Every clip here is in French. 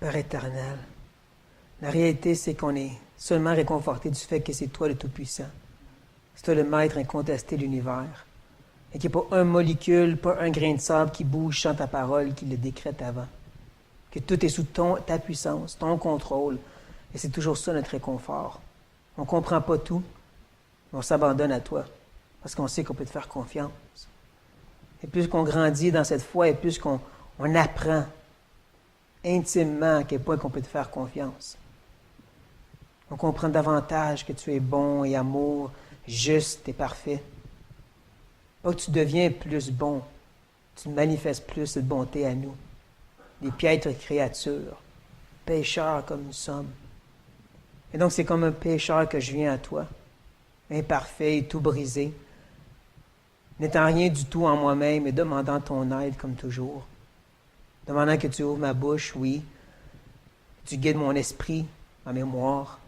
Père éternel, la réalité, c'est qu'on est seulement réconforté du fait que c'est toi le Tout-Puissant. C'est toi le Maître incontesté de l'univers. Et qu'il n'y a pas un molécule, pas un grain de sable qui bouge sans ta parole qui le décrète avant. Que tout est sous ta puissance, ton contrôle. Et c'est toujours ça notre réconfort. On ne comprend pas tout, mais on s'abandonne à toi. Parce qu'on sait qu'on peut te faire confiance. Et plus qu'on grandit dans cette foi, et plus qu'on apprend intimement à quel point qu'on peut te faire confiance. On comprend davantage que tu es bon et amour, juste et parfait. Pas que tu deviens plus bon, tu manifestes plus cette bonté à nous, des piètres créatures, pécheurs comme nous sommes. Et donc c'est comme un pécheur que je viens à toi, imparfait et tout brisé, n'étant rien du tout en moi-même et demandant ton aide comme toujours. Demandant que tu ouvres ma bouche, oui, que tu guides mon esprit, ma mémoire,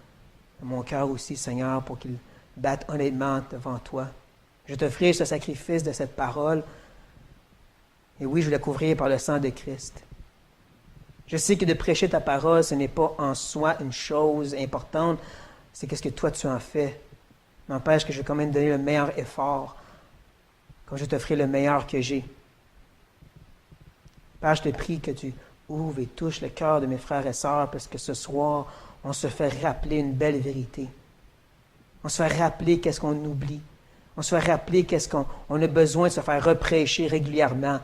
mon cœur aussi, Seigneur, pour qu'il batte honnêtement devant toi. Je t'offrir ce sacrifice de cette parole. Et oui, je veux la couvrir par le sang de Christ. Je sais que de prêcher ta parole, ce n'est pas en soi une chose importante, c'est qu'est-ce que toi tu en fais. N'empêche que je vais quand même donner le meilleur effort, comme je t'offrir le meilleur que j'ai. Père, je te prie que tu ouvres et touches le cœur de mes frères et sœurs, parce que ce soir, on se fait rappeler une belle vérité. On se fait rappeler qu'est-ce qu'on oublie. On se fait rappeler qu'est-ce qu'on a besoin de se faire reprêcher régulièrement.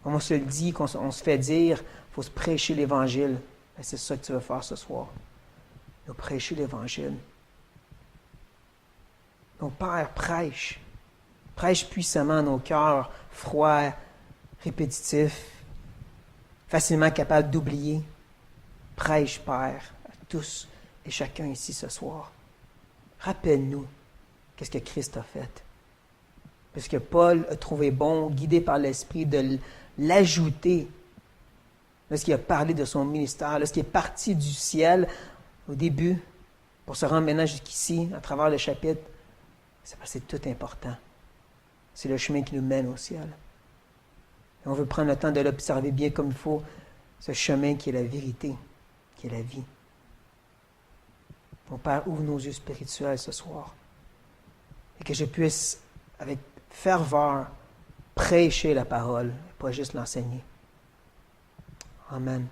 Comme on se le dit, on se fait dire, il faut se prêcher l'Évangile. Et c'est ça que tu vas faire ce soir. Nous prêcher l'Évangile. Donc, Père, prêche. Prêche puissamment nos cœurs froids, répétitifs, facilement capables d'oublier. Prêche, Père, à tous et chacun ici ce soir. Rappelle-nous qu'est-ce que Christ a fait. Parce que Paul a trouvé bon, guidé par l'Esprit, de l'ajouter lorsqu'il a parlé de son ministère, lorsqu'il est parti du ciel au début pour se rendre maintenant jusqu'ici, à travers le chapitre. C'est parce que c'est tout important. C'est le chemin qui nous mène au ciel. Et on veut prendre le temps de l'observer bien comme il faut, ce chemin qui est la vérité, qui est la vie. Mon Père, ouvre nos yeux spirituels ce soir. Et que je puisse, avec ferveur, prêcher la parole, pas juste l'enseigner. Amen.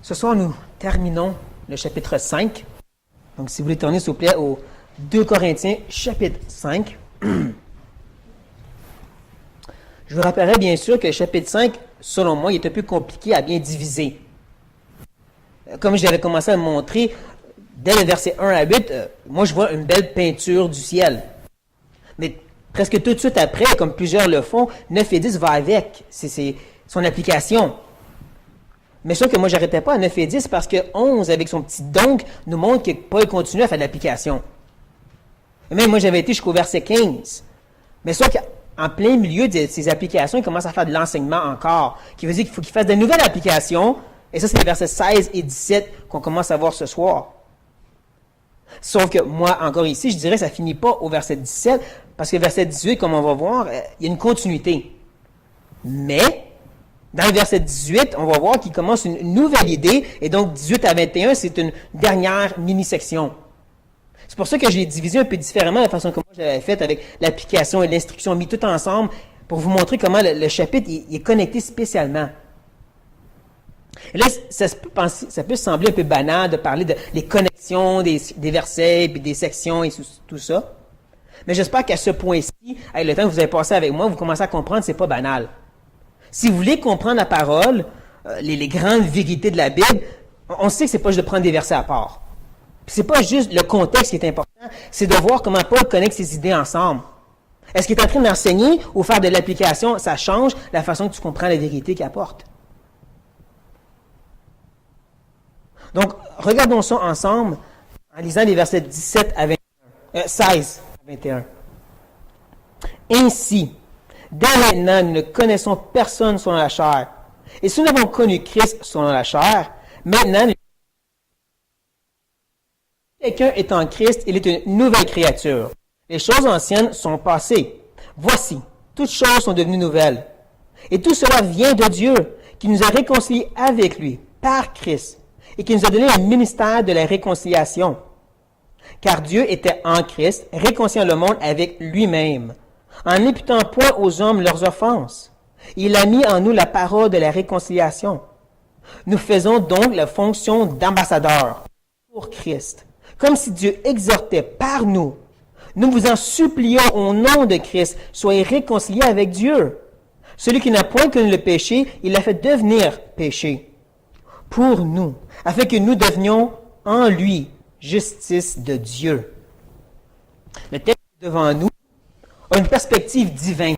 Ce soir, nous terminons le chapitre 5. Donc, si vous voulez tourner, s'il vous plaît, au 2 Corinthiens, chapitre 5. Je vous rappellerai bien sûr que le chapitre 5, selon moi, il est un peu compliqué à bien diviser. Comme j'avais commencé à le montrer, dès le verset 1 à 8, moi je vois une belle peinture du ciel. Mais presque tout de suite après, comme plusieurs le font, 9 et 10 va avec. C'est son application. Mais sûr que moi, je n'arrêtais pas à 9 et 10 parce que 11, avec son petit donc, nous montre que Paul continue à faire de l'application. Et même moi, j'avais été jusqu'au verset 15. Mais sûr qu'en plein milieu de ces applications, il commence à faire de l'enseignement encore, qui veut dire qu'il faut qu'il fasse de nouvelles applications. Et ça, c'est les versets 16 et 17 qu'on commence à voir ce soir. Sauf que moi, encore ici, je dirais que ça ne finit pas au verset 17, parce que le verset 18, comme on va voir, il y a une continuité. Mais, dans le verset 18, on va voir qu'il commence une nouvelle idée, et donc 18 à 21, c'est une dernière mini-section. C'est pour ça que j'ai divisé un peu différemment la façon que moi j'avais faite avec l'application et l'instruction mis tout ensemble, pour vous montrer comment le chapitre il est connecté spécialement. Et là, ça peut sembler un peu banal de parler des connexions des versets, puis des sections et tout ça. Mais j'espère qu'à ce point-ci, avec le temps que vous avez passé avec moi, vous commencez à comprendre que ce n'est pas banal. Si vous voulez comprendre la parole, les grandes vérités de la Bible, on sait que ce n'est pas juste de prendre des versets à part. Ce n'est pas juste le contexte qui est important, c'est de voir comment Paul connecte ses idées ensemble. Est-ce qu'il est en train d'enseigner ou faire de l'application? Ça change la façon que tu comprends la vérité qu'il apporte. Donc, regardons ça ensemble en lisant les versets 16 à 21. Ainsi, dès maintenant, nous ne connaissons personne selon la chair. Et si nous avons connu Christ selon la chair, maintenant, quelqu'un est en Christ, il est une nouvelle créature. Les choses anciennes sont passées. Voici, toutes choses sont devenues nouvelles. Et tout cela vient de Dieu, qui nous a réconciliés avec lui, par Christ, et qui nous a donné le ministère de la réconciliation. Car Dieu était en Christ, réconciliant le monde avec lui-même, en n'imputant point aux hommes leurs offenses. Il a mis en nous la parole de la réconciliation. Nous faisons donc la fonction d'ambassadeurs pour Christ, comme si Dieu exhortait par nous. Nous vous en supplions au nom de Christ, soyez réconciliés avec Dieu. Celui qui n'a point connu le péché, il l'a fait devenir péché pour nous, afin que nous devenions en lui justice de Dieu. Le texte devant nous a une perspective divine,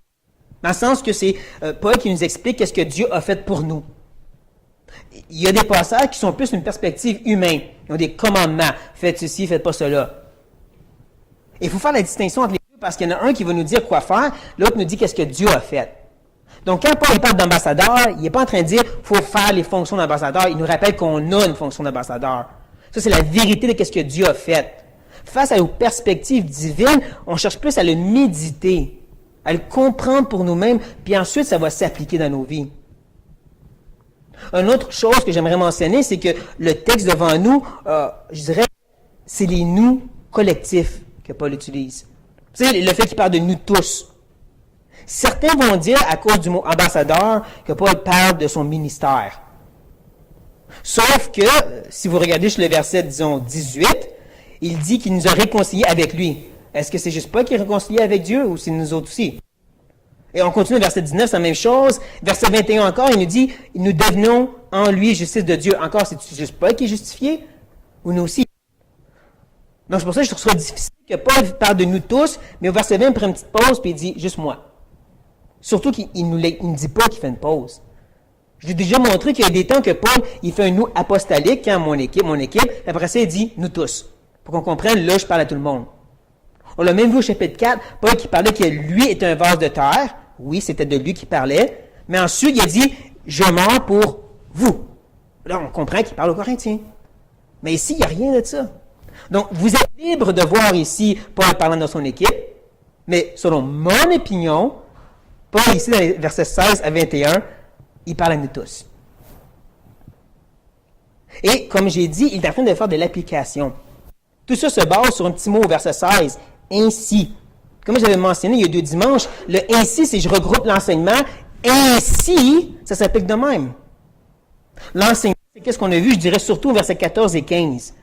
dans le sens que c'est Paul qui nous explique qu'est-ce que Dieu a fait pour nous. Il y a des passages qui sont plus une perspective humaine. Ils ont des commandements. Faites ceci, faites pas cela. Il faut faire la distinction entre les deux parce qu'il y en a un qui va nous dire quoi faire, l'autre nous dit qu'est-ce que Dieu a fait. Donc, quand Paul parle d'ambassadeur, il n'est pas en train de dire qu'il faut faire les fonctions d'ambassadeur. Il nous rappelle qu'on a une fonction d'ambassadeur. Ça, c'est la vérité de ce que Dieu a fait. Face aux perspectives divines, on cherche plus à le méditer, à le comprendre pour nous-mêmes, puis ensuite, ça va s'appliquer dans nos vies. Une autre chose que j'aimerais mentionner, c'est que le texte devant nous, je dirais, c'est les nous collectifs que Paul utilise. Vous savez, le fait qu'il parle de nous tous. Certains vont dire, à cause du mot ambassadeur, que Paul parle de son ministère. Sauf que, si vous regardez sur le verset, disons, 18, il dit qu'il nous a réconciliés avec lui. Est-ce que c'est juste Paul qui est réconcilié avec Dieu ou c'est nous autres aussi? Et on continue, verset 19, c'est la même chose. Verset 21 encore, il nous dit, nous devenons en lui justice de Dieu. Encore, c'est juste Paul qui est justifié ou nous aussi? Donc, c'est pour ça que je trouve ça difficile que Paul parle de nous tous, mais au verset 20, il prend une petite pause puis il dit, juste moi. Surtout qu'il ne dit pas qu'il fait une pause. Je l'ai déjà montré qu'il y a des temps que Paul, il fait un nous apostolique, quand mon équipe, après ça, il dit nous tous. Pour qu'on comprenne, là, je parle à tout le monde. On l'a même vu au chapitre 4, Paul qui parlait que lui était un vase de terre. Oui, c'était de lui qui parlait. Mais ensuite, il a dit, je meurs pour vous. Là, on comprend qu'il parle aux Corinthiens. Mais ici, il n'y a rien de ça. Donc, vous êtes libre de voir ici Paul parlant dans son équipe. Mais selon mon opinion, Paul, ici, dans les versets 16 à 21, il parle à nous tous. Et, comme j'ai dit, il est en train de faire de l'application. Tout ça se base sur un petit mot au verset 16. Ainsi. Comme j'avais mentionné il y a 2 dimanches, le ainsi, c'est je regroupe l'enseignement. Ainsi, ça s'applique de même. L'enseignement, c'est qu'est-ce qu'on a vu, je dirais surtout au verset 14 et 15.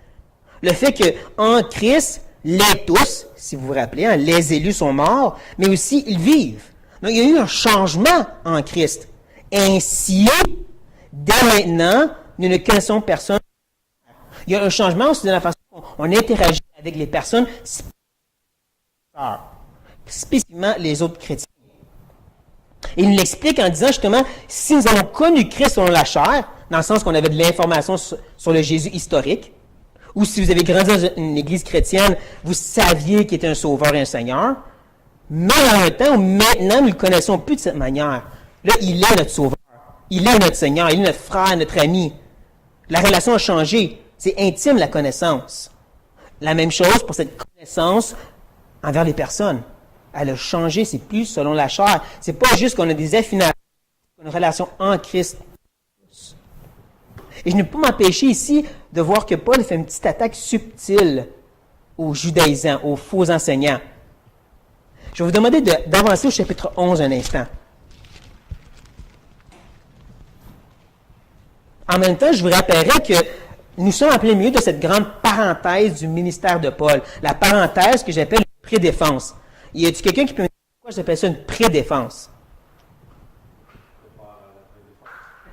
Le fait qu'en Christ, les tous, si vous vous rappelez, hein, les élus sont morts, mais aussi ils vivent. Donc, il y a eu un changement en Christ. Ainsi, dès maintenant, nous ne connaissons personne. Il y a un changement aussi dans la façon dont on interagit avec les personnes, spécifiquement les autres chrétiens. Et il nous l'explique en disant justement, si nous avons connu Christ selon la chair, dans le sens qu'on avait de l'information sur le Jésus historique, ou si vous avez grandi dans une église chrétienne, vous saviez qu'il était un sauveur et un Seigneur, mais en un temps où maintenant nous ne le connaissons plus de cette manière. Là, il est notre sauveur, il est notre Seigneur, il est notre frère, notre ami. La relation a changé, c'est intime la connaissance. La même chose pour cette connaissance envers les personnes. Elle a changé, c'est plus selon la chair. C'est pas juste qu'on a des affinations, c'est une relation en Christ. Et je ne peux pas m'empêcher ici de voir que Paul fait une petite attaque subtile aux judaïsants, aux faux enseignants. Je vais vous demander d'avancer au chapitre 11 un instant. En même temps, je vous rappellerai que nous sommes en plein milieu de cette grande parenthèse du ministère de Paul. La parenthèse que j'appelle pré-défense. Y a-t-il quelqu'un qui peut me dire pourquoi j'appelle ça une pré-défense?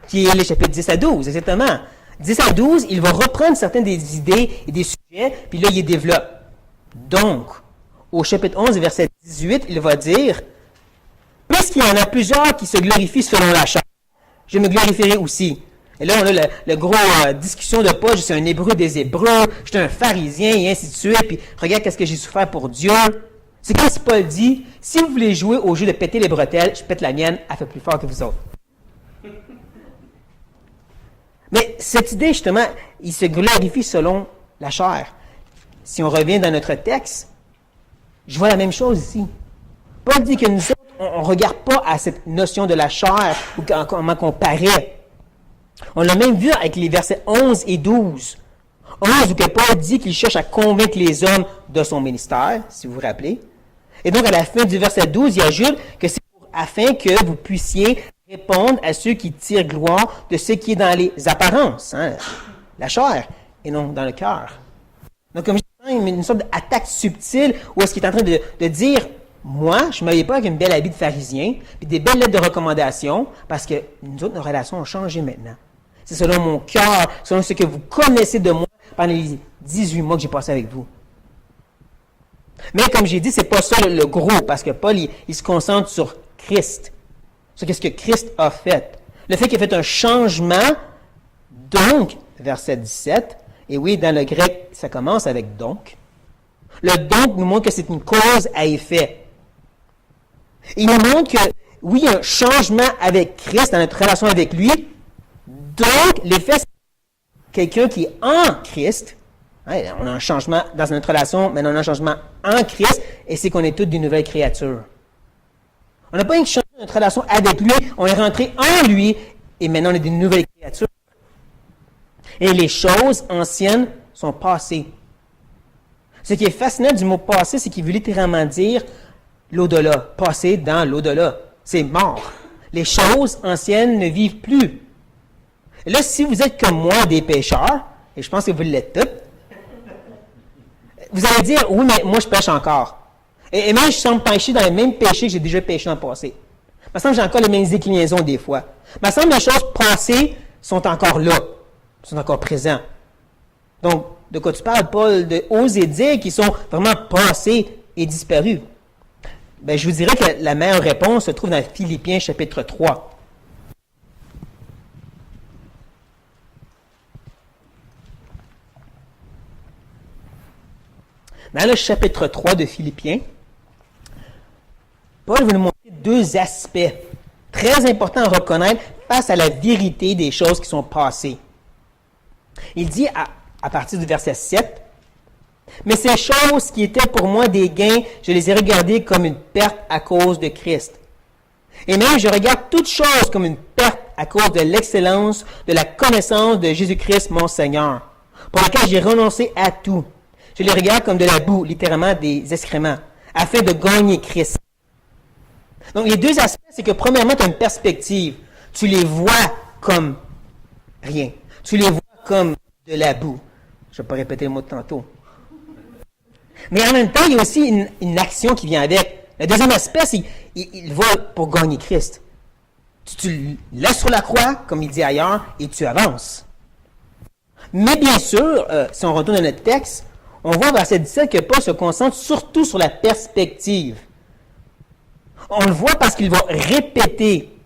Qui est les chapitres 10 à 12, exactement. 10 à 12, il va reprendre certaines des idées et des sujets, puis là, il les développe. Donc, au chapitre 11, verset 18, il va dire, « Puisqu'il y en a plusieurs qui se glorifient selon la chair, je me glorifierai aussi. » Et là, on a le gros discussion de Paul, je suis un hébreu des Hébreux, je suis un pharisien, et ainsi de suite, puis regarde qu'est-ce que j'ai souffert pour Dieu. C'est comme si Paul dit, si vous voulez jouer au jeu de péter les bretelles, je pète la mienne, elle fait plus fort que vous autres. Mais cette idée, justement, il se glorifie selon la chair. Si on revient dans notre texte, je vois la même chose ici. Paul dit que nous autres, on ne regarde pas à cette notion de la chair ou comment qu'on paraît. On l'a même vu avec les versets 11 et 12. 11, où que Paul dit qu'il cherche à convaincre les hommes de son ministère, si vous vous rappelez. Et donc, à la fin du verset 12, il ajoute que c'est afin que vous puissiez répondre à ceux qui tirent gloire de ce qui est dans les apparences, la chair, et non dans le cœur. Donc, comme je dis, une sorte d'attaque subtile où est-ce qu'il est en train de dire, moi, je ne m'habille pas avec une belle habit de pharisien, puis des belles lettres de recommandation, parce que nous autres, nos relations ont changé maintenant. C'est selon mon cœur, selon ce que vous connaissez de moi pendant les 18 mois que j'ai passé avec vous. Mais comme j'ai dit, c'est pas ça le gros, parce que Paul, il se concentre sur Christ, sur ce que Christ a fait. Le fait qu'il a fait un changement, donc, verset 17, et oui, dans le grec, ça commence avec donc. Le donc nous montre que c'est une cause à effet. Il nous montre que, oui, il y a un changement avec Christ dans notre relation avec lui. Donc, l'effet, c'est quelqu'un qui est en Christ. On a un changement dans notre relation, mais on a un changement en Christ, et c'est qu'on est toutes des nouvelles créatures. On n'a pas changé notre relation avec lui, on est rentré en lui, et maintenant on est des nouvelles créatures. Et les choses anciennes sont passées. Ce qui est fascinant du mot passé, c'est qu'il veut littéralement dire l'au-delà, passer dans l'au-delà. C'est mort. Les choses anciennes ne vivent plus. Et là, si vous êtes comme moi des pécheurs, et je pense que vous l'êtes tous, vous allez dire, oui, mais moi je pêche encore. Et même je semble pécher dans les mêmes péchés que j'ai déjà péché dans le passé. Il me semble que j'ai encore les mêmes inclinaisons des fois. Il me semble que les choses passées sont encore là, sont encore présentes. Donc, de quoi tu parles, Paul, de oser dire qu'ils sont vraiment passés et disparus? Ben, je vous dirais que la meilleure réponse se trouve dans Philippiens chapitre 3. Dans le chapitre 3 de Philippiens, Paul veut nous montrer deux aspects très importants à reconnaître face à la vérité des choses qui sont passées. Il dit à partir du verset 7, « Mais ces choses qui étaient pour moi des gains, je les ai regardées comme une perte à cause de Christ. Et même je regarde toutes choses comme une perte à cause de l'excellence, de la connaissance de Jésus-Christ mon Seigneur, pour lequel j'ai renoncé à tout. Je les regarde comme de la boue, littéralement des excréments, afin de gagner Christ. » Donc, les deux aspects, c'est que premièrement, tu as une perspective. Tu les vois comme rien. Tu les vois comme de la boue. Je ne vais pas répéter le mot de tantôt. Mais en même temps, il y a aussi une action qui vient avec. Le deuxième aspect, c'est qu'il va pour gagner Christ. Tu le laisses sur la croix, comme il dit ailleurs, et tu avances. Mais bien sûr, si on retourne à notre texte, on voit verset 17 que Paul se concentre surtout sur la perspective. On le voit parce qu'il va répéter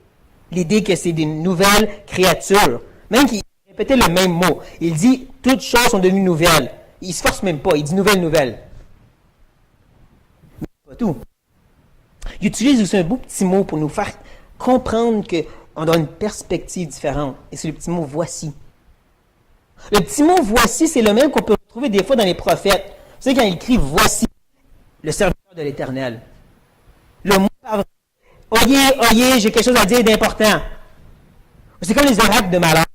l'idée que c'est des nouvelles créatures. Même qu'il répétait le même mot. Il dit « toutes choses sont devenues nouvelles ». Il ne se force même pas, il dit « nouvelles ». Mais c'est pas tout. Il utilise aussi un beau petit mot pour nous faire comprendre qu'on a une perspective différente. Et c'est le petit mot « voici ». Le petit mot « voici », c'est le même qu'on peut retrouver des fois dans les prophètes. Vous savez, quand il écrit « voici le serviteur de l'Éternel », le mot « oyez, j'ai quelque chose à dire d'important ». C'est comme les oracles de malheur.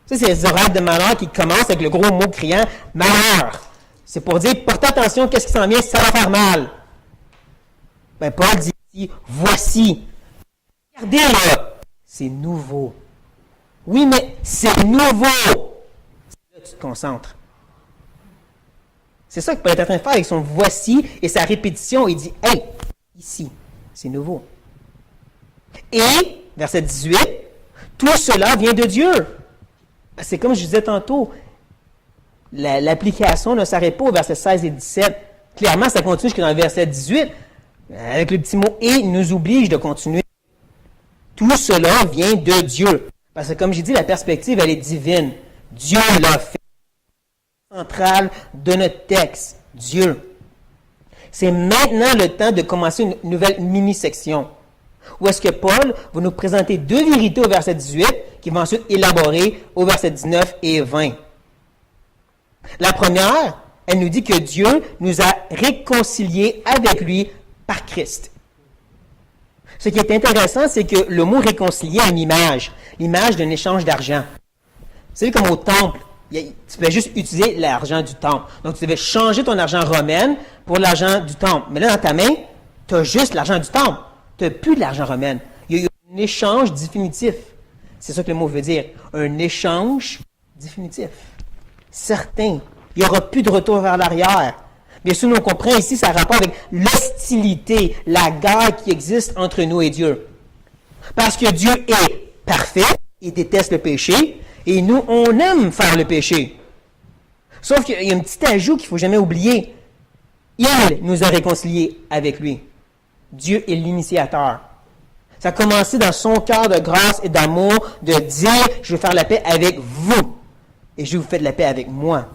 Tu sais, c'est les oracles de malheur qui commencent avec le gros mot criant « malheur ». C'est pour dire « portez attention, qu'est-ce qui s'en vient, ça va faire mal ». Ben, Paul dit ici « voici ». Regardez là, c'est nouveau. Oui, mais c'est nouveau. Là, tu te concentres. C'est ça que Paul est en train de faire avec son « voici » et sa répétition. Il dit « hey ». Ici, c'est nouveau. Et, verset 18, tout cela vient de Dieu. C'est comme je disais tantôt, l'application ne s'arrête pas au verset 16 et 17. Clairement, ça continue jusqu'à dans le verset 18, avec le petit mot « et » il nous oblige de continuer. Tout cela vient de Dieu. Parce que comme j'ai dit, la perspective, elle est divine. Dieu l'a fait. Centrale de notre texte, Dieu. C'est maintenant le temps de commencer une nouvelle mini-section. Où est-ce que Paul va nous présenter deux vérités au verset 18, qui vont ensuite élaborer au verset 19 et 20. La première, elle nous dit que Dieu nous a réconciliés avec lui par Christ. Ce qui est intéressant, c'est que le mot réconcilier a une image, l'image d'un échange d'argent. C'est comme au temple, tu pouvais juste utiliser l'argent du temple. Donc, tu devais changer ton argent romain pour l'argent du temple. Mais là, dans ta main, tu as juste l'argent du temple. Tu n'as plus de l'argent romain. Il y a eu un échange définitif. C'est ça que le mot veut dire. Un échange définitif. Certain. Il n'y aura plus de retour vers l'arrière. Bien sûr, nous on comprend ici, ça a rapport avec l'hostilité, la guerre qui existe entre nous et Dieu. Parce que Dieu est parfait, il déteste le péché, et nous, on aime faire le péché. Sauf qu'il y a un petit ajout qu'il ne faut jamais oublier. Il nous a réconciliés avec lui. Dieu est l'initiateur. Ça a commencé dans son cœur de grâce et d'amour de dire, je vais faire la paix avec vous, et je vais vous faire de la paix avec moi.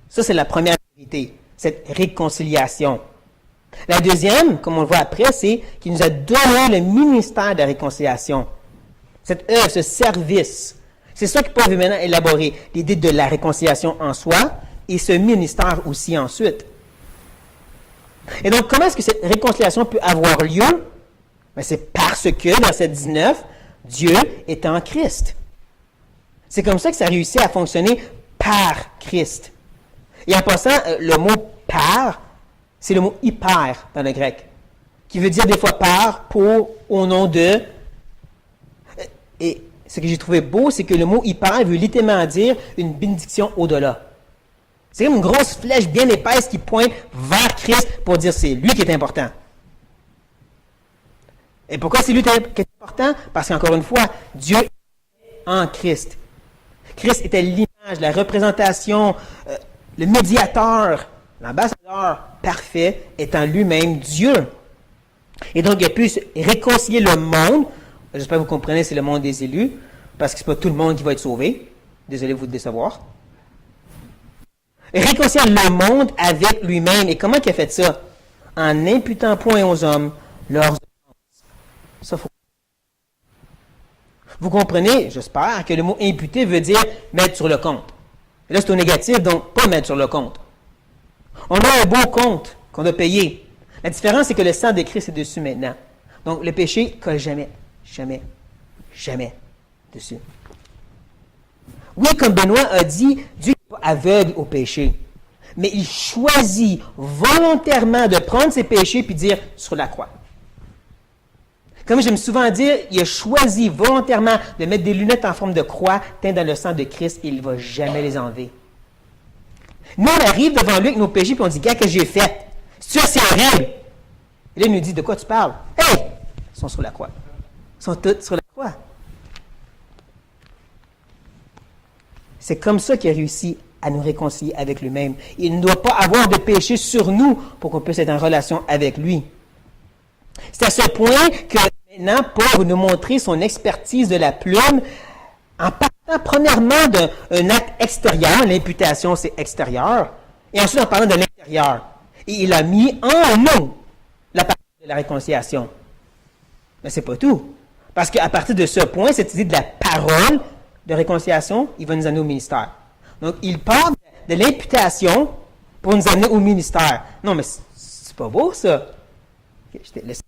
Ça, c'est la première vérité, cette réconciliation. La deuxième, comme on le voit après, c'est qu'il nous a donné le ministère de la réconciliation. Cette œuvre, ce service. C'est ça que Paul veut maintenant élaborer, l'idée de la réconciliation en soi et ce ministère aussi ensuite. Et donc, comment est-ce que cette réconciliation peut avoir lieu? Ben, c'est parce que, verset 19, Dieu est en Christ. C'est comme ça que ça réussit à fonctionner par Christ. Et en passant, le mot « par », c'est le mot « hyper » dans le grec, qui veut dire des fois « par »,« pour »,« au nom de ». Et ce que j'ai trouvé beau, c'est que le mot « hyper » veut littéralement dire une bénédiction au-delà. C'est comme une grosse flèche bien épaisse qui pointe vers Christ pour dire c'est lui qui est important. Et pourquoi c'est lui qui est important? Parce qu'encore une fois, Dieu est en Christ. Christ était l'image, la représentation, le médiateur, l'ambassadeur parfait étant lui-même Dieu. Et donc, il a pu réconcilier le monde. J'espère que vous comprenez, c'est le monde des élus, parce que ce n'est pas tout le monde qui va être sauvé. Désolé de vous décevoir. Réconcilier le monde avec lui-même. Et comment il a fait ça? En n'imputant point aux hommes leurs offenses. Ça, faut. Vous comprenez, j'espère, que le mot imputer veut dire mettre sur le compte. Et là, c'est au négatif, donc pas mettre sur le compte. On a un beau compte qu'on a payé. La différence, c'est que le sang de Christ est dessus maintenant. Donc, le péché ne colle jamais, jamais, jamais dessus. Oui, comme Benoît a dit, Dieu n'est pas aveugle au péché. Mais il choisit volontairement de prendre ses péchés puis dire sur la croix. Comme j'aime souvent dire, il a choisi volontairement de mettre des lunettes en forme de croix teintes dans le sang de Christ et il ne va jamais les enlever. Nous, on arrive devant lui avec nos péchés et on dit, qu'est-ce que j'ai fait? Ça, c'est horrible. Et là, il nous dit, de quoi tu parles? Hey! Ils sont sur la croix. Ils sont tous sur la croix. C'est comme ça qu'il a réussi à nous réconcilier avec lui-même. Il ne doit pas avoir de péché sur nous pour qu'on puisse être en relation avec lui. C'est à ce point que maintenant, Paul va nous montrer son expertise de la plume en partant premièrement d'un acte extérieur, l'imputation c'est extérieur, et ensuite en parlant de l'intérieur. Et il a mis en nous la partie de la réconciliation. Mais c'est pas tout. Parce qu'à partir de ce point, cette idée de la parole de réconciliation, il va nous amener au ministère. Donc, il part de l'imputation pour nous amener au ministère. Non, mais c'est pas beau, ça. Okay, je t'ai laissé.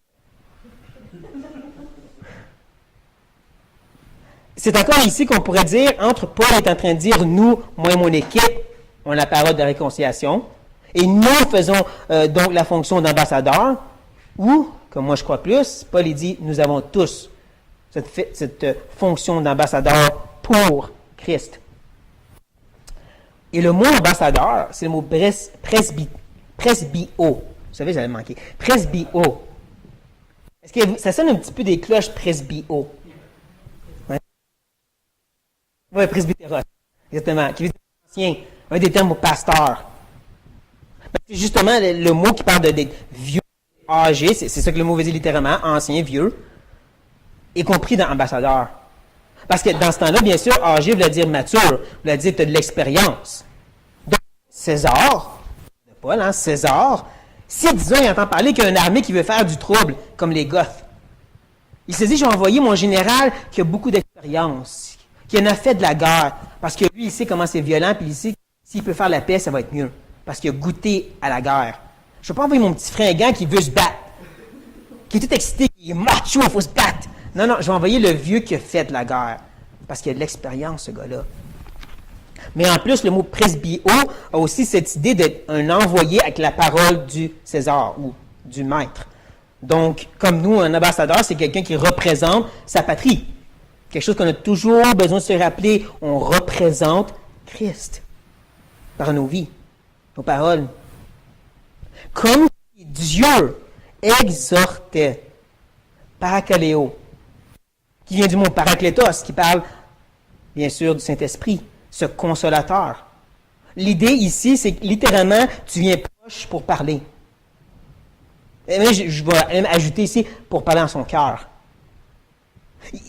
C'est encore ici qu'on pourrait dire, entre Paul est en train de dire, nous, moi et mon équipe, on a la parole de réconciliation, et nous faisons donc la fonction d'ambassadeur, ou, comme moi je crois plus, Paul il dit, nous avons tous cette fonction d'ambassadeur pour Christ. Et le mot ambassadeur, c'est le mot presbio. Vous savez, j'allais manquer. Presbio. Est-ce que ça sonne un petit peu des cloches presbio? Oui, presbytéros. Exactement. Qui veut dire ancien. Un des termes pour pasteur. C'est justement le mot qui parle de vieux, âgé. C'est ça que le mot veut dire littéralement. Ancien, vieux. Y compris dans ambassadeur. Parce que dans ce temps-là, bien sûr, âgé veut dire mature, veut dire que tu as de l'expérience. Donc, César, de Paul, hein, César, si, disons, il entend parler qu'il y a une armée qui veut faire du trouble, comme les Goths, il se dit, j'ai envoyé mon général qui a beaucoup d'expérience, qui en a fait de la guerre, parce que lui, il sait comment c'est violent, puis il sait que s'il peut faire la paix, ça va être mieux, parce qu'il a goûté à la guerre. Je ne vais pas envoyer mon petit fringant qui veut se battre. qui est tout excité, qui est macho, il faut se battre. Non, non, je vais envoyer le vieux qui a fait la guerre. Parce qu'il a de l'expérience, ce gars-là. Mais en plus, le mot presbyo a aussi cette idée d'être un envoyé avec la parole du César ou du maître. Donc, comme nous, un ambassadeur, c'est quelqu'un qui représente sa patrie. Quelque chose qu'on a toujours besoin de se rappeler. On représente Christ par nos vies, nos paroles. Comme si Dieu exhortait, parakaleo, qui vient du mot parakletos, qui parle bien sûr du Saint-Esprit, ce consolateur. L'idée ici, c'est que littéralement, tu viens proche pour parler. Mais je vais même ajouter ici, pour parler en son cœur.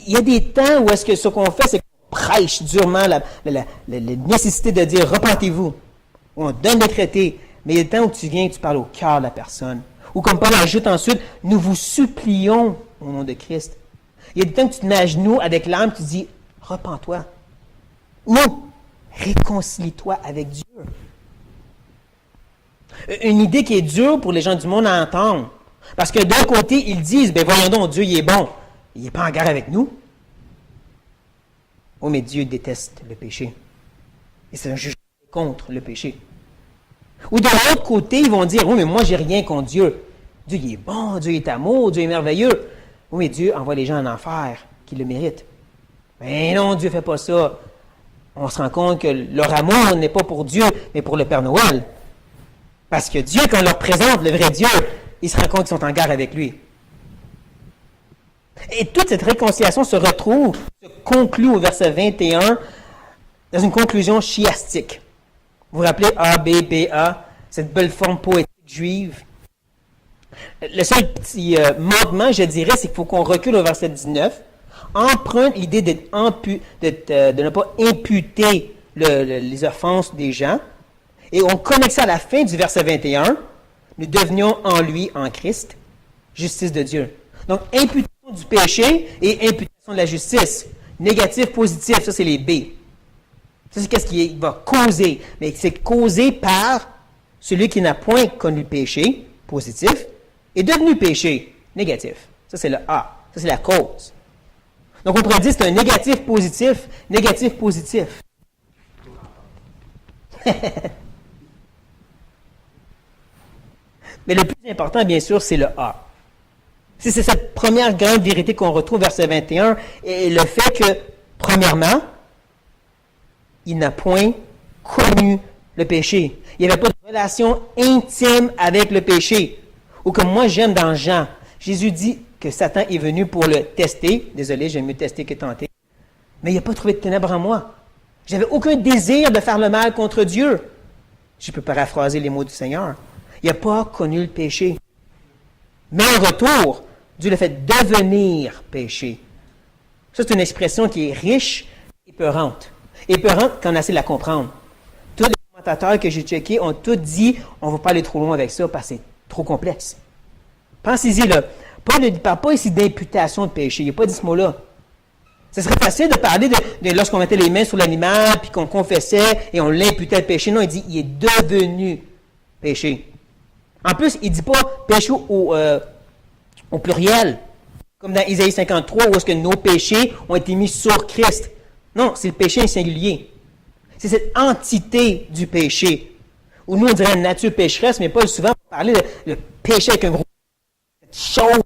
Il y a des temps où est-ce que ce qu'on fait, c'est qu'on prêche durement la nécessité de dire « repentez-vous ». On donne des traités, mais il y a des temps où tu viens et tu parles au cœur de la personne. Ou comme Paul ajoute ensuite « nous vous supplions au nom de Christ ». Il y a des temps où tu te mets à genoux avec l'âme, tu dis « repens-toi ». Ou réconcilie-toi avec Dieu. Une idée qui est dure pour les gens du monde à entendre. Parce que d'un côté, ils disent, ben voyons donc, Dieu, il est bon. Il n'est pas en guerre avec nous. Oh, mais Dieu déteste le péché. Et c'est un jugement contre le péché. Ou de l'autre côté, ils vont dire, oui, mais moi, j'ai rien contre Dieu. Dieu, il est bon, Dieu est amour, Dieu est merveilleux. Oui, mais Dieu envoie les gens en enfer qui le méritent. Mais non, Dieu ne fait pas ça. On se rend compte que leur amour n'est pas pour Dieu, mais pour le Père Noël. Parce que Dieu, quand on leur présente le vrai Dieu, ils se rendent compte qu'ils sont en guerre avec lui. Et toute cette réconciliation se retrouve, se conclut au verset 21, dans une conclusion chiastique. Vous vous rappelez A, B, B, A, cette belle forme poétique juive. Le seul petit manquement, je dirais, c'est qu'il faut qu'on recule au verset 19, emprunte l'idée de ne pas imputer les offenses des gens, et on connecte ça à la fin du verset 21, nous devenions en lui, en Christ, justice de Dieu. Donc, imputation du péché et imputation de la justice. Négatif, positif, ça c'est les B. Ça c'est qu'est-ce qui va causer. Mais c'est causé par celui qui n'a point connu le péché, positif, et devenu péché, négatif. Ça c'est le A. Ça c'est la cause. Donc, on pourrait dire que c'est un négatif, positif, positif. Mais le plus important, bien sûr, c'est le A. C'est cette première grande vérité qu'on retrouve verset 21, et le fait que, premièrement, il n'a point connu le péché. Il n'y avait pas de relation intime avec le péché. Ou comme moi j'aime dans Jean, Jésus dit que Satan est venu pour le tester. Désolé, j'aime mieux tester que tenter. Mais il n'a pas trouvé de ténèbres en moi. J'avais aucun désir de faire le mal contre Dieu. Je peux paraphraser les mots du Seigneur. Il n'a pas connu le péché. Mais en retour, Dieu l'a fait devenir péché. Ça, c'est une expression qui est riche et épeurante. Épeurante quand on essaie de la comprendre. Tous les commentateurs que j'ai checkés ont tous dit on ne va pas aller trop loin avec ça parce que c'est trop complexe. Pensez-y, là. Paul ne parle pas ici d'imputation de péché. Il n'a pas dit ce mot-là. Ce serait facile de parler de lorsqu'on mettait les mains sur l'animal, puis qu'on confessait et on l'imputait le péché. Non, il dit il est devenu péché. En plus, il ne dit pas péché au pluriel, comme dans Isaïe 53, où est-ce que nos péchés ont été mis sur Christ. Non, c'est le péché singulier. C'est cette entité du péché. Ou nous, on dirait une nature pécheresse, mais pas souvent pour parler de péché avec un gros cette chose.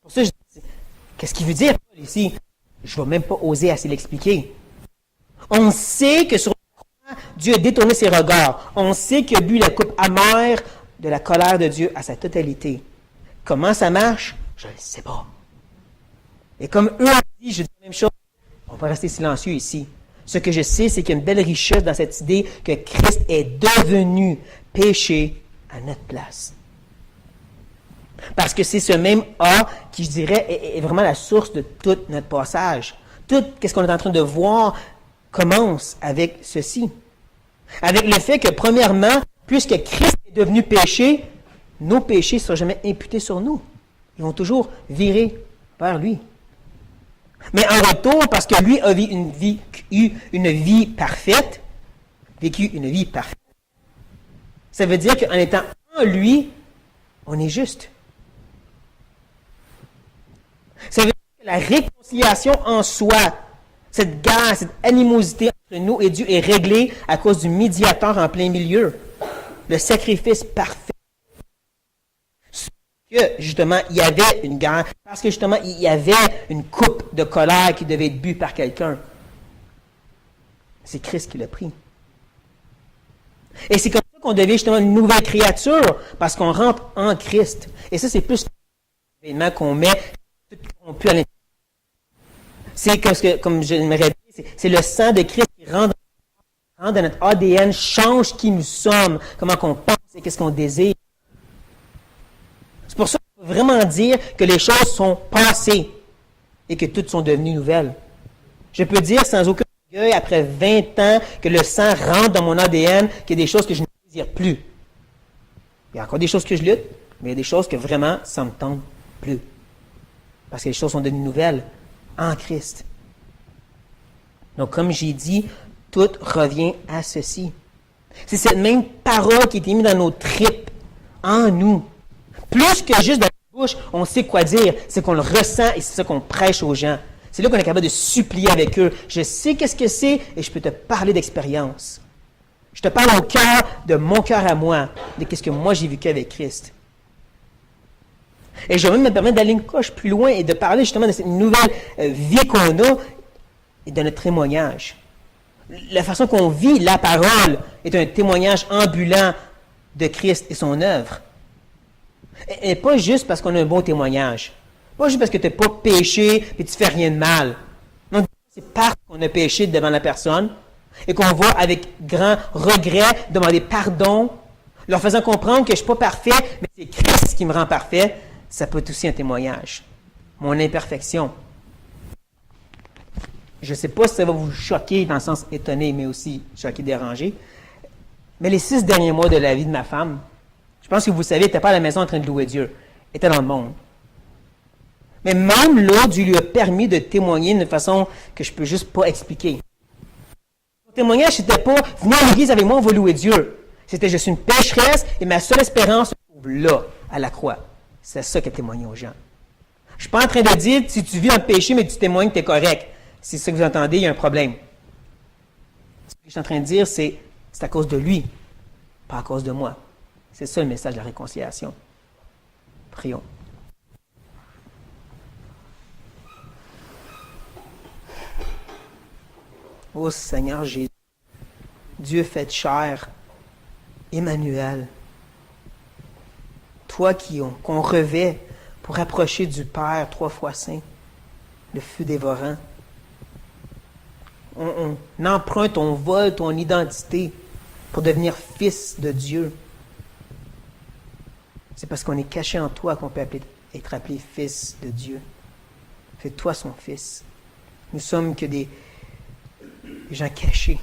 Pour ça, je dis, qu'est-ce qu'il veut dire, Paul, ici? Je ne vais même pas oser assez l'expliquer. On sait que sur la croix, Dieu a détourné ses regards. On sait qu'il a bu la coupe amère de la colère de Dieu à sa totalité. Comment ça marche? Je ne le sais pas. Et comme eux ont dit, je dis la même chose, on va rester silencieux ici. Ce que je sais, c'est qu'il y a une belle richesse dans cette idée que Christ est devenu péché à notre place. Parce que c'est ce même A qui, je dirais, est vraiment la source de tout notre passage. Tout ce qu'on est en train de voir commence avec ceci. Avec le fait que, premièrement, puisque Christ est devenu péché, nos péchés ne seront jamais imputés sur nous. Ils vont toujours virer vers lui. Mais en retour, parce que lui a eu une vie parfaite, vécu une vie parfaite, ça veut dire qu'en étant en lui, on est juste. Ça veut dire que la réconciliation en soi, cette guerre, cette animosité entre nous et Dieu est réglée à cause du médiateur en plein milieu. Le sacrifice parfait. Que, justement, il y avait une guerre, parce que, justement, il y avait une coupe de colère qui devait être bue par quelqu'un. C'est Christ qui l'a pris. Et c'est comme ça qu'on devient, justement, une nouvelle créature, parce qu'on rentre en Christ. Et ça, c'est plus l'événement qu'on met tout corrompu à l'intérieur. C'est comme j'aimerais dire, c'est le sang de Christ qui rentre dans notre ADN, change qui nous sommes, comment qu'on pense et qu'est-ce qu'on désire. C'est pour ça qu'on peut vraiment dire que les choses sont passées et que toutes sont devenues nouvelles. Je peux dire sans aucun orgueil, après 20 ans, que le sang rentre dans mon ADN, qu'il y a des choses que je ne désire plus. Il y a encore des choses que je lutte, mais il y a des choses que vraiment, ça ne me tente plus. Parce que les choses sont devenues nouvelles en Christ. Donc, comme j'ai dit, tout revient à ceci. C'est cette même parole qui est mise dans nos tripes, en nous. Plus que juste dans la bouche, on sait quoi dire. C'est qu'on le ressent et c'est ça qu'on prêche aux gens. C'est là qu'on est capable de supplier avec eux. Je sais qu'est-ce que c'est et je peux te parler d'expérience. Je te parle au cœur de mon cœur à moi, de qu'est-ce que moi j'ai vécu avec Christ. Et je vais même me permettre d'aller une coche plus loin et de parler justement de cette nouvelle vie qu'on a et de notre témoignage. La façon qu'on vit la parole est un témoignage ambulant de Christ et son œuvre. Et pas juste parce qu'on a un bon témoignage. Pas juste parce que tu n'as pas péché et tu ne fais rien de mal. Non, c'est parce qu'on a péché devant la personne et qu'on va avec grand regret demander pardon, leur faisant comprendre que je ne suis pas parfait, mais c'est Christ qui me rend parfait. Ça peut être aussi un témoignage. Mon imperfection. Je ne sais pas si ça va vous choquer dans le sens étonné, mais aussi choqué, dérangé. Mais les 6 derniers mois de la vie de ma femme, je pense que vous savez, elle n'était pas à la maison en train de louer Dieu. Elle était dans le monde. Mais même là, Dieu lui a permis de témoigner d'une façon que je ne peux juste pas expliquer. Son témoignage, c'était pas « Venez à l'église avec moi, on va louer Dieu ». C'était « Je suis une pécheresse et ma seule espérance se trouve là, à la croix ». C'est ça qu'elle témoignait aux gens. Je ne suis pas en train de dire « Si tu vis en péché, mais tu témoignes, tu es correct ». Si c'est ça que vous entendez, il y a un problème. Ce que je suis en train de dire, c'est à cause de lui, pas à cause de moi. C'est ça le message de la réconciliation. Prions. Ô Seigneur Jésus, Dieu fait chair, Emmanuel, toi qu'on revêt pour approcher du Père 3 fois saint, le feu dévorant. On emprunte, on vole ton identité pour devenir fils de Dieu. C'est parce qu'on est caché en toi qu'on peut être appelé fils de Dieu. Fais-toi son fils. Nous sommes que des gens cachés.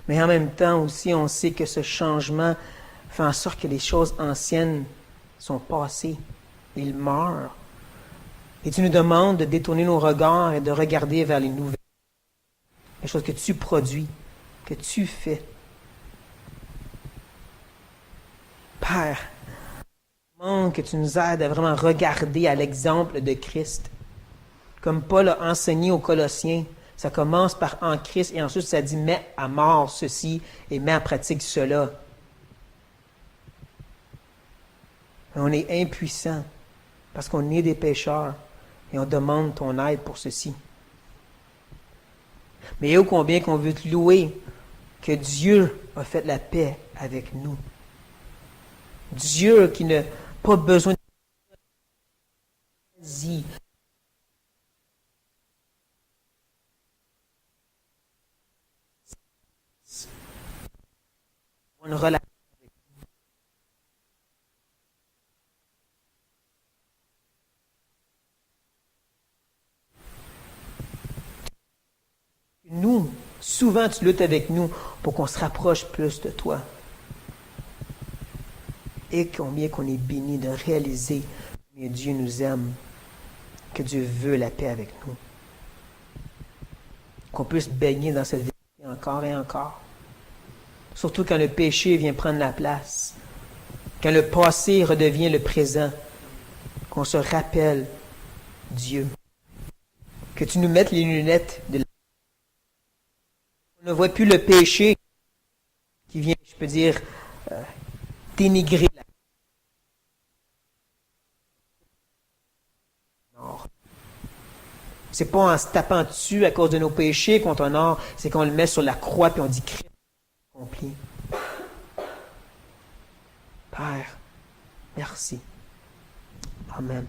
Mais en même temps aussi, on sait que ce changement fait en sorte que les choses anciennes sont passées. Ils meurent. Et tu nous demandes de détourner nos regards et de regarder vers les nouvelles. Les choses que tu produis, que tu fais. Père, je demande que tu nous aides à vraiment regarder à l'exemple de Christ. Comme Paul a enseigné aux Colossiens, ça commence par en Christ et ensuite ça dit mets à mort ceci et mets en pratique cela. Mais on est impuissant parce qu'on est des pécheurs et on demande ton aide pour ceci. Mais ô combien qu'on veut te louer que Dieu a fait la paix avec nous. Dieu qui n'a pas besoin de une relation avec nous. Nous, souvent tu luttes avec nous pour qu'on se rapproche plus de toi. Et combien qu'on est béni de réaliser que Dieu nous aime, que Dieu veut la paix avec nous. Qu'on puisse baigner dans cette vérité encore et encore. Surtout quand le péché vient prendre la place. quand le passé redevient le présent, qu'on se rappelle Dieu. Que tu nous mettes les lunettes de la... On ne voit plus le péché qui vient, je peux dire, dénigrer la... C'est pas en se tapant dessus à cause de nos péchés qu'on honore, c'est qu'on le met sur la croix et on dit Christ accompli. Père, merci. Amen.